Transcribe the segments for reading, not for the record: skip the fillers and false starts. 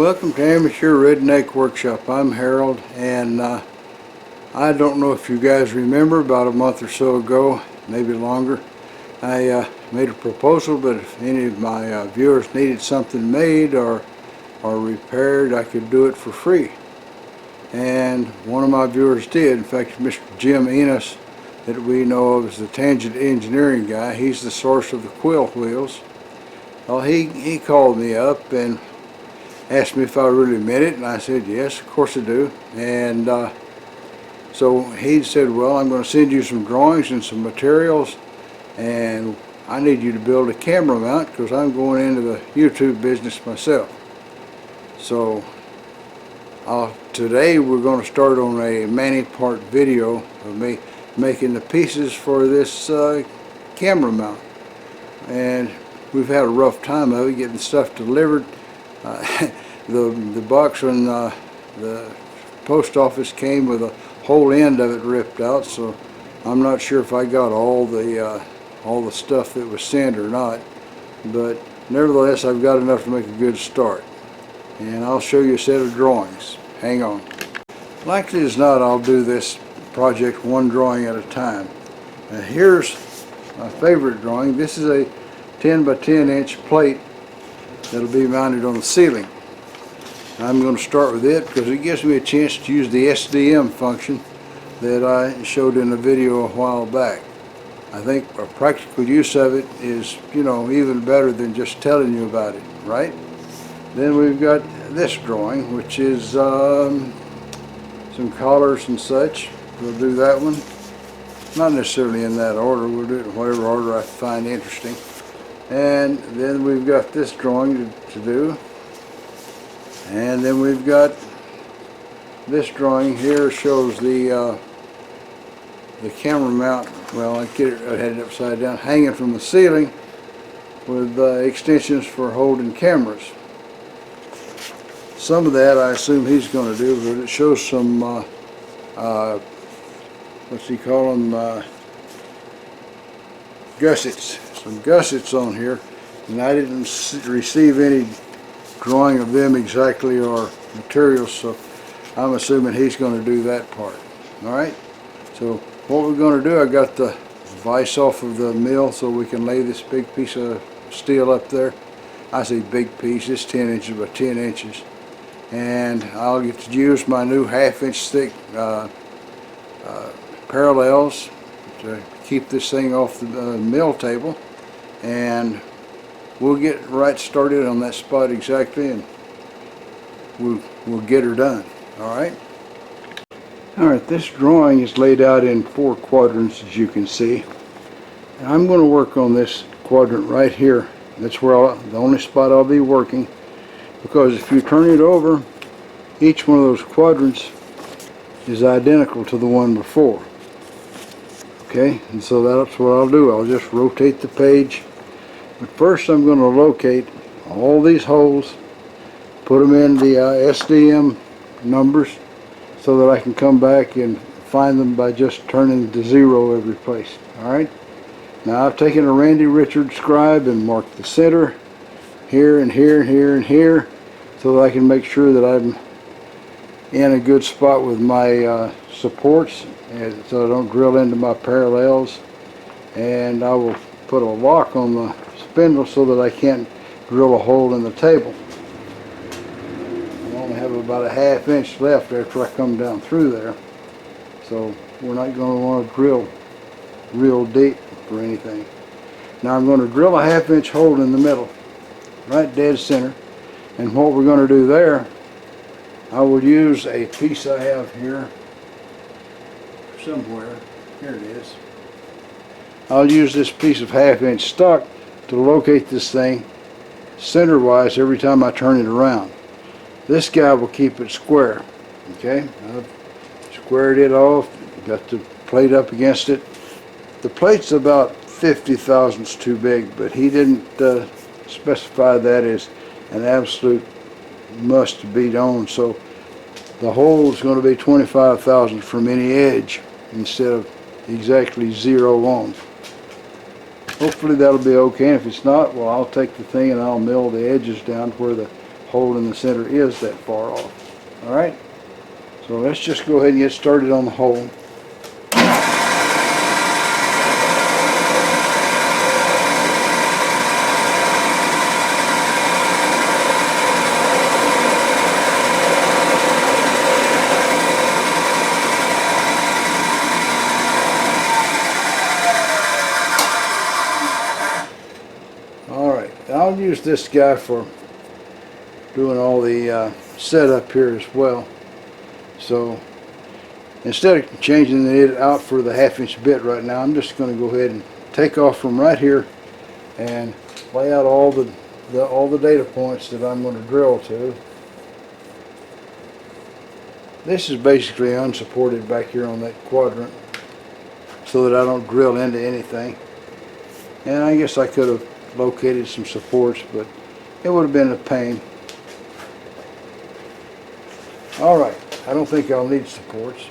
Welcome to Amateur Redneck Workshop. I'm Harold, and I don't know if you guys remember, about a month or so ago, maybe longer, I made a proposal, but if any of my viewers needed something made or repaired, I could do it for free. And one of my viewers did. In fact, Mr. Jim Enos, that we know of as the Tangent Engineering guy, he's the source of the quill wheels. Well, he called me up and asked me if I really meant it, and I said, yes, of course I do. And so he said, well, I'm going to send you some drawings and some materials, and I need you to build a camera mount because I'm going into the YouTube business myself. So today we're going to start on a mani-part video of me making the pieces for this camera mount. And we've had a rough time of it getting stuff delivered. The box from the post office came with a whole end of it ripped out, so I'm not sure if I got all the stuff that was sent or not, but nevertheless I've got enough to make a good start. And I'll show you a set of drawings. Hang on. Likely as not, I'll do this project one drawing at a time. Now here's my favorite drawing. This is a 10 by 10 inch plate that'll be mounted on the ceiling. I'm going to start with it because it gives me a chance to use the SDM function that I showed in a video a while back. I think a practical use of it is, you know, even better than just telling you about it, right? Then we've got this drawing, which is some collars and such. We'll do that one. Not necessarily in that order. We'll do it in whatever order I find interesting. And then we've got this drawing to do. And then we've got this drawing here, shows the camera mount. Well, I had it upside down, hanging from the ceiling with extensions for holding cameras. Some of that I assume he's going to do, but it shows some what's he call them, gussets. Some gussets on here, and I didn't receive any drawing of them exactly or materials, so I'm assuming he's going to do that part. Alright, so what we're going to do, I got the vise off of the mill so we can lay this big piece of steel up there. I say big piece, it's 10 inches by 10 inches. And I'll get to use my new 1/2 inch thick parallels to keep this thing off the mill table, and we'll get right started on that spot exactly, and we'll get her done. Alright, this drawing is laid out in 4 quadrants, as you can see. And I'm going to work on this quadrant right here. That's where the only spot I'll be working, because if you turn it over, each one of those quadrants is identical to the one before. Okay, and so that's what I'll do. I'll just rotate the page. But first I'm going to locate all these holes, put them in the SDM numbers so that I can come back and find them by just turning to 0 every place. Alright, now I've taken a Randy Richards scribe and marked the center here and here and here and here so that I can make sure that I'm in a good spot with my supports, and so I don't drill into my parallels. And I will put a lock on the spindle so that I can't drill a hole in the table. I only have about a 1/2 inch left after I come down through there, so we're not going to want to drill real deep for anything. Now I'm going to drill a 1/2 inch hole in the middle, right dead center, and what we're going to do there, I will use a piece I have here somewhere. Here it is. I'll use this piece of 1/2 inch stock to locate this thing center wise every time I turn it around. This guy will keep it square. Okay, I've squared it off, got the plate up against it. The plate's about 50 thousandths too big, but he didn't specify that as an absolute must be on, so the hole is going to be 25 thousandths from any edge instead of exactly 0 on. Hopefully that'll be okay, and if it's not, well, I'll take the thing and I'll mill the edges down where the hole in the center is that far off. Alright, so let's just go ahead and get started on the hole. Alright, I'll use this guy for doing all the setup here as well. So instead of changing it out for the 1/2" bit right now, I'm just going to go ahead and take off from right here and lay out all the data points that I'm going to drill to. This is basically unsupported back here on that quadrant so that I don't drill into anything. And I guess I could have located some supports, but it would have been a pain. Alright, I don't think I'll need supports.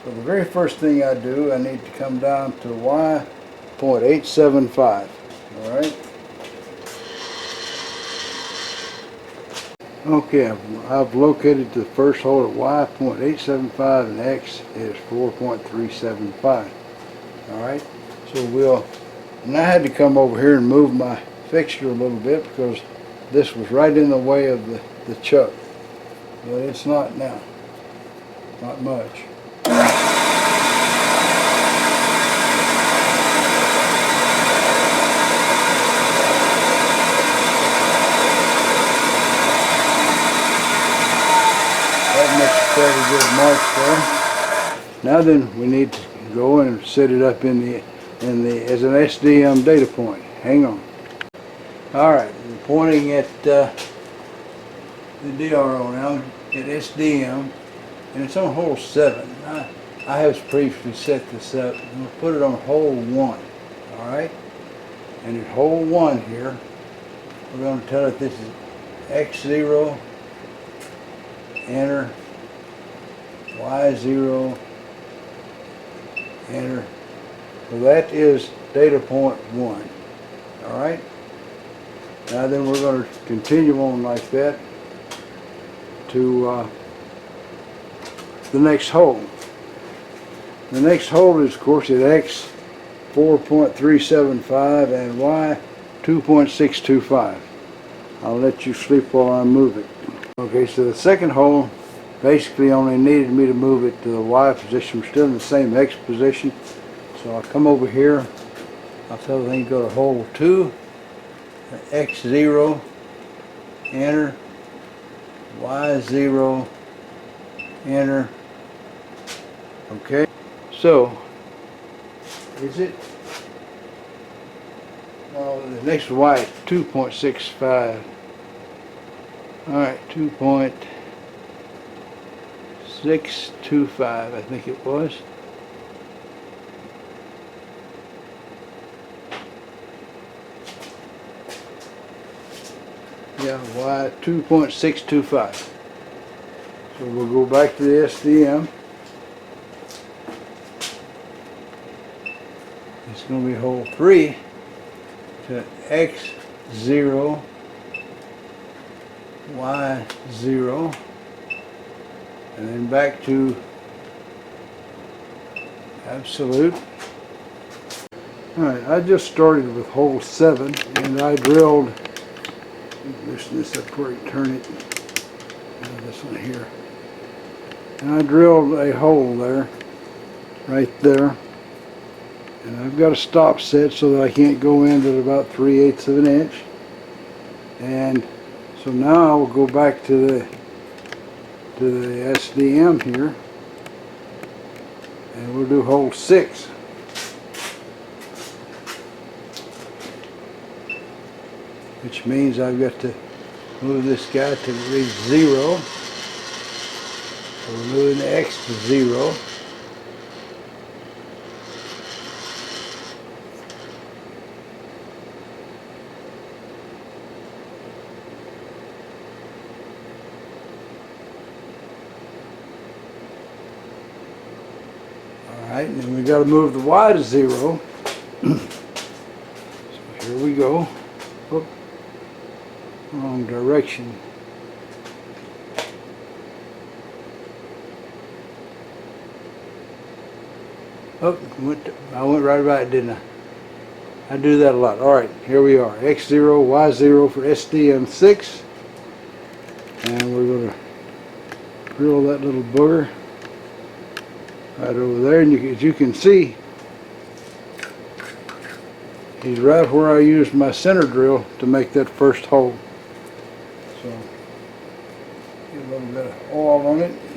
So the very first thing I do, I need to come down to Y.875. Alright. Okay, I've located the first hole at Y.875 and X is 4.375. Alright, so and I had to come over here and move my fixture a little bit because this was right in the way of the chuck. But it's not now. Not much. That makes a fairly good mark there. Now then we need to go and set it up as an SDM data point. Hang on. Alright, we're pointing at the DRO now at SDM, and it's on hole 7. I have previously set this up. I'm going to put it on hole 1. Alright? And at hole 1 here, we're going to tell it this is X0, enter, Y0, enter. So that is data point 1. Alright? Now then we're going to continue on like that to the next hole. The next hole is of course at X 4.375 and Y 2.625. I'll let you sleep while I move it. Okay, so the second hole basically only needed me to move it to the Y position. We're still in the same X position. So I'll come over here. I'll tell the thing to go to hole 2, X0, enter, Y0, enter. Okay, so is it? No, the next Y is 2.65. Alright, 2.625, I think it was. Yeah, Y 2.625. So we'll go back to the SDM. It's going to be hole 3 to X0, Y0, and then back to absolute. Alright, I just started with hole 7 and I drilled, loosen this up where you turn it, this one here, and I drilled a hole there, right there, and I've got a stop set so that I can't go in at about 3/8 of an inch. And so now I will go back to the SDM here, and we'll do hole 6. Which means I've got to move this guy to read 0. So we're moving the X to 0. Alright, and then we got to move the Y to 0. So here we go. Whoop. Wrong direction. Oh, I went right by it, didn't I? I do that a lot. Alright, here we are. X0, Y0 for SDM6. And we're going to drill that little booger right over there. And as you can see, he's right where I used my center drill to make that first hole. So, get a little bit of oil on it.